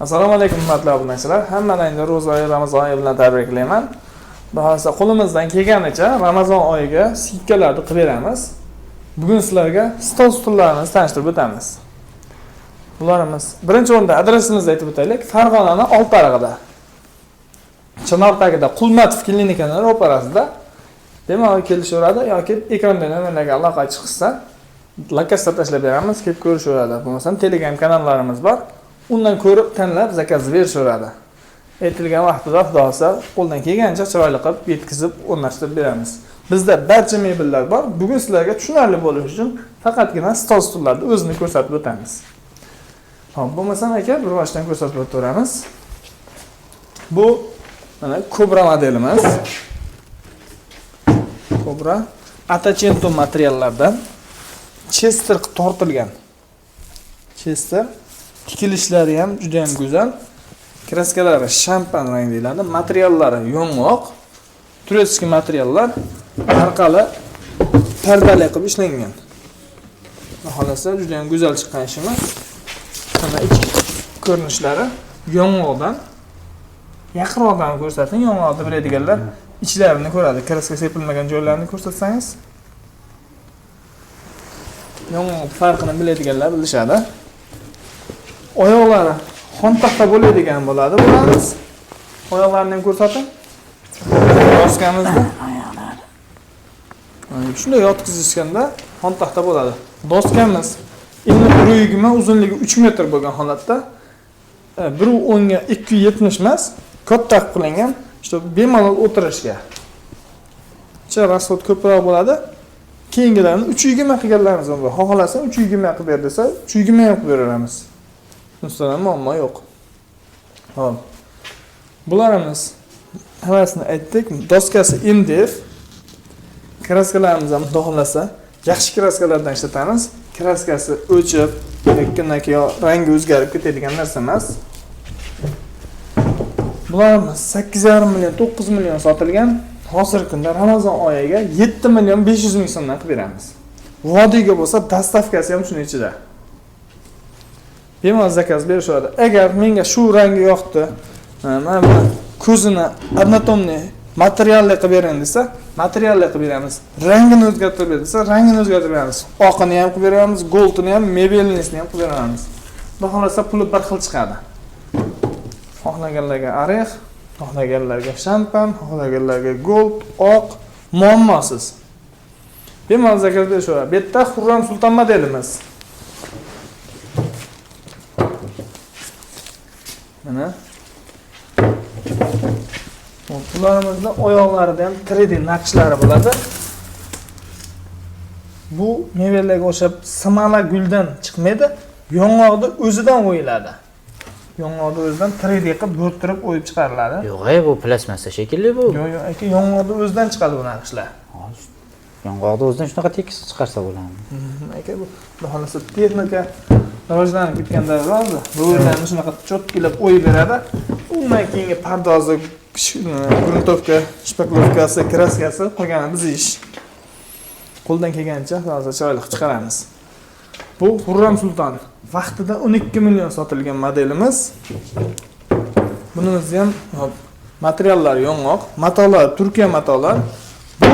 Assalomu alaykum hurmatli obunachilar. Hammalaringizni ro'za oyi, Ramazon oyi bilan tabriklayman. Bahasa qo'limizdan kelganicha Ramazon oyiga skidkalarni qilib beramiz. Bugun sizlarga stol stullarimizni tanishtirib o'tamiz. Bularimiz birinchi o'rinda adresimizni aytib o'taylik. Farg'onaning Oltiarig'ida. Chinor tagida Qulmatov klinikaning ro'parasida bemalol kelishaveradi yoki ekranda nimalarga aloqa chiqsa, lokatsiya tashlab beramiz, kelib ko'rishaveradi. Bo'lmasa Telegram kanallarimiz bor. Undan ko'rib tanlab zakaz berishaveradi. Aytilgan vaqtida xudosa qo'ldan kelgancha chiroyli qilib yetkazib o'rnashtirib beramiz. Bizda barcha mebellar bor. Bugun sizlarga tushunarli bo'lishi uchun faqatgina stol stullarni o'zini ko'rsatib o'tamiz. Xo'p, bo'lmasa aka bir boshdan ko'rsatib o'tamiz. Bu mana Cobra modelimiz. Cobra Attachento materiallardan Chester tortilgan. Chester tikilishlari ham juda ham go'zal. Kraskalari shampan rangdiladi, materiallari yong'oq, turetskiy materiallar orqali pardali qilib ishlangan. Xohlasa juda ham go'zal chiqqan ishimiz. Mana ichki ko'rinishlari yong'oqdan yaqinroqdan ko'rsating, yong'oqni biladiganlar ichlarini ko'radi. Kraska sepilmagan joylarini ko'rsatsangiz, yong'oq farqini biladiganlar bilishadi. Oyoqlari xontaxta bo'ladigan bo'ladi bularimiz. Oyoqlarini ham ko'rsating. Doskamizda oyoqlari. Shunday yotqizishganda xontaxta bo'ladi. Doskamiz endi 120, uzunligi 3 metr bo'lgan holatda 1.10 ga 270 emas, katta qilingan. Işte bemalol o'tirishga. Ichi rasxod ko'proq bo'ladi. Keyingilarni 320 qilganlarimiz bor. Xohlasa 320 qilib ber desa, 320 ham qilib beramiz. Bundan muammo yo'q. Xo'p. Bularimiz hammasini aytdik. Doskasi MDF. Kraskalarimiz ham xohlasa yaxshi kraskalardan ishlatamiz. Kraskasi o'chib, yakkan rangi o'zgarib ketadigan narsa emas. Bularimiz 8,5 million, 9 million sotilgan. Hozirgi kunda Ramazon oyiga 7 million 500 ming so'mdan qilib beramiz. Vodiyga bo'lsa, dastavkasi ham shuning ichida. Bemalol zakaz berishadi. Agar menga shu rangi yoqdi, mana bu ko'zini anatomniy materialli qilib bering desa, materialli qilib beramiz. Rangini o'zgartirib ber desa, rangini o'zgartirib beramiz. Oqini ham qilib beramiz, goldini ham, mebelnisini ham qilib beramiz. Xudo xolasa puli bir xil chiqadi. Xohlaganlarga orex, xohlaganlarga shampan, xohlaganlarga gold, oq, muammosiz. Bemalol zakaz berishadi. Bu yerda Xurram Sulton modelimiz. Mana bularımızda oyoqlarida ham 3D naqshlari bo'ladi. Bu mebellarga o'xshab samala guldan chiqmaydi, yong'oqni o'zidan o'yiladi. Yong'oqni o'zidan 3D qilib bo'rttirib o'yib chiqariladi. Yo'q, bu plasmassa shekilli bu. Yo'q, aka, yong'oqni o'zidan chiqadi bu naqshlar. Yong'oqni o'zidan shunaqa tekis chiqarsa bo'ladimi? Aka, bu xohlasa texnika rivojlanib ketganda hozir ro'ylarni shunaqa cho'tkilab o'yib beradi. Undan keyingi pardozi, gruntovka, shpaklovkasi, kraskasi qolgani biz ish. Qo'ldan kelgancha hozir chiroyli qilib chiqaramiz. Bu Xurram Sulton vaqtida 12 million sotilgan modelimiz. Bunimiz ham materiallar yong'oq, matolar Turkiya matolar. Bu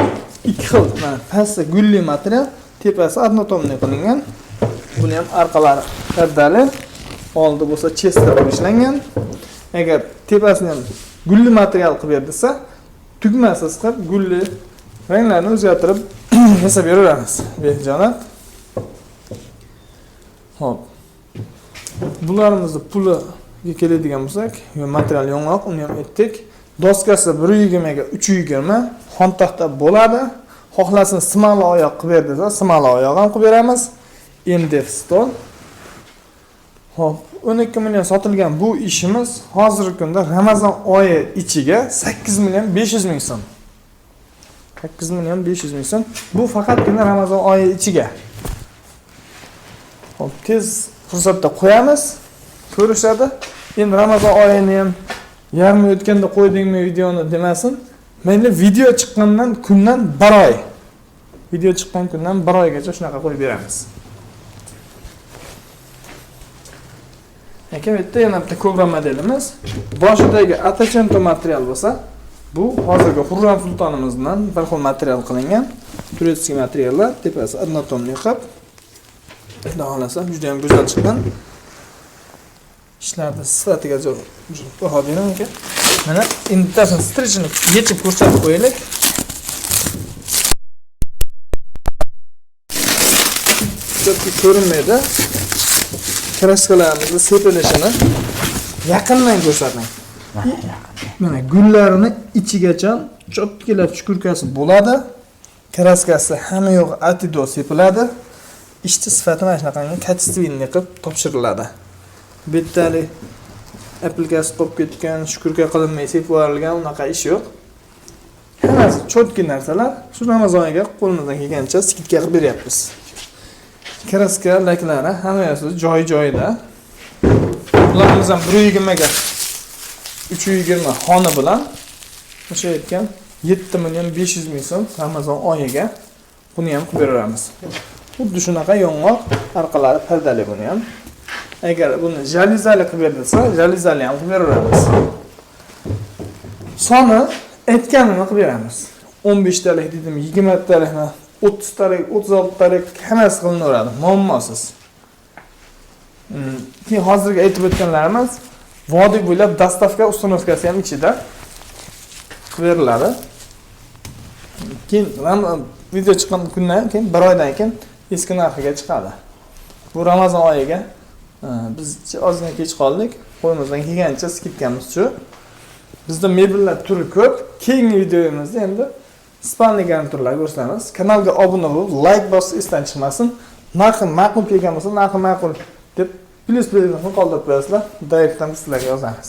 ikki xil, mana pasti gulli material, tepasi anatomniy qilingan. Buni ham orqalari pardali, oldi bo'lsa chester qilib ishlangan. Agar tepasini ham gulli material qilib ber desa, tugmasiz qilib gulli ranglarni o'zgartirib yasab beramiz. Bejonat. Xo'p. Bularimizni puliga keladigan bo'lsak, material yong'oq, uni ham aytdik. Doskasi 120 ga 320, xontaxta bo'ladi. Xohlasin simali oyoq qilib ber desa, simali oyoq ham qilib beramiz. MDF stol. Xo'p, 12 million sotilgan bu ishimiz hozirgi kunda Ramazon oyi ichiga 8 million 500 ming so'm. 8 million 500 ming so'm. Bu faqatgina Ramazon oyi ichiga. Xo'p, tez fursatda qo'yamiz, ko'rishadi. Endi Ramazon oyini ham yarmi o'tganda qo'ydingmi videoni demasin. Mayli video chiqqandan kundan 1 oy. Video chiqqan kundan 1 oygacha shunaqa qo'yib beramiz. Lekin bu yerda yana bitta Cobra modelimiz. Boshidagi atachento material bo'lsa, bu hozirgi Xurram sultonimizdan bir xil material qilingan. Turetskiy materiallar, tepasi однотонный qilib. Xudo xolasa juda ham go'zal chiqqan. Ishlarni sifatiga baho beraman aka. Mana endi tasini strichini yechib ko'rsatib qo'yaylik. Chotki ko'rinmaydi. Kraskalarimizni sepilishini yaqindan ko'rsating. Mana gullarini ichigacha cho'tkilab chukurkasi bo'ladi. Kraskasi hamma yo'q atido sepiladi. Ishchi sifati mana shunaqangi kачественный qilib topshiriladi. Bittalik aplikasi qolib ketgan, chukurka qilinmay sepib yuborilgan unaqa ish yo'q. Hammasi cho'tki narsalar. Shu Ramazonga qo'limizdan kelgancha skidka qilib beryapmiz. Kraska laklari hammasi joy-joyida. Ularimiz ham 120 ga 320 xona bilan o'sha aytgan 7 million 500 ming so'm Ramazon oyiga buni ham qilib beramiz. Xuddi shunaqa yong'oq orqalari pardali buni ham. Agar buni jalizali qilib berilsa, jalizali ham qilib beramiz. Soni aytganimni qilib beramiz. 15 talik dedim, 20 talikmi, 30 talik, 36 talik hammasi qilinaveradi, muammosiz. Keyin hozirgi aytib o'tganlarimiz vodiy bo'ylab dastavka uстановkasi ham ichida beriladi. Keyin video chiqqan kundan keyin bir oydan keyin eski narxiga chiqadi. Bu Ramazon oyiga biz ozgina kech qoldik. Qo'limizdan kelgancha skidkamiz shu. Bizda mebellar turi ko'p. Keyingi videomizda endi spalniy garniturlar ko'rsatamiz. Kanalga obuna bo'lib, like bosib esdan chiqmasin. Narxi ma'qul kelgan bo'lsa, narxi ma'qul deb plus belgisini qoldirib qo'yasizlar. Direktdan sizlarga yozamiz.